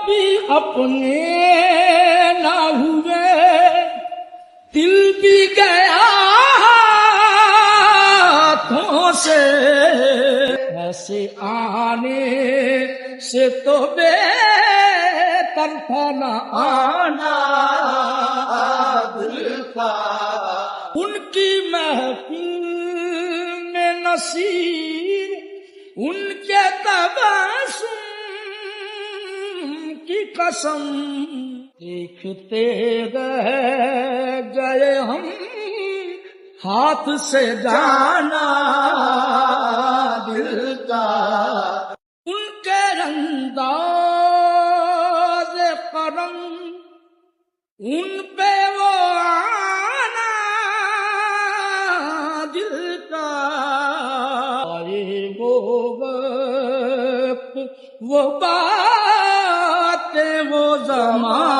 بھی اپنے نہ ہوئے، دل بھی گیا ہاتھوں سے، ایسے آنے سے تو بہتر تھا نہ آنا دل کا۔ ان کی محفل میں نصیر، ان کے تبسم کی قسم، دیکھتے رہ گئے ہم ہاتھ سے جانا دل کا۔ ان کے انداز کرم، ان پہ وہ آنا دل کا، آئے وہ وقت وہ باتیں وہ زمان